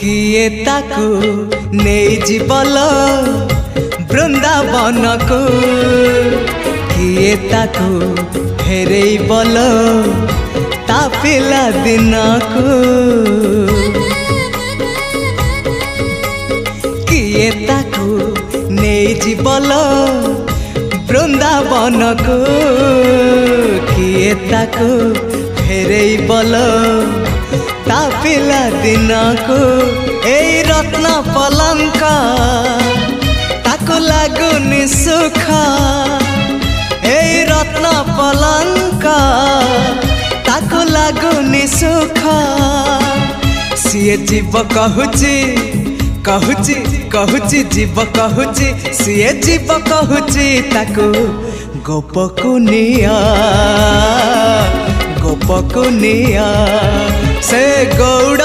किए ताकू नहीं जीवल बृंदावन को किए ताकू फेरे बल ता पिला दिन को किए ताकू नहीं जीवल बृंदावन को किए ताकू फेरे बल ता पिला दिन को ए रत्न पलंक ताको लागुनी सुख ए रत्न पलंक ताको लागुनी सुख सीए जीव कहूची कहूची कहूची जीव कहूची सीए जीव कहूची ताको गोपकु निया से गौड़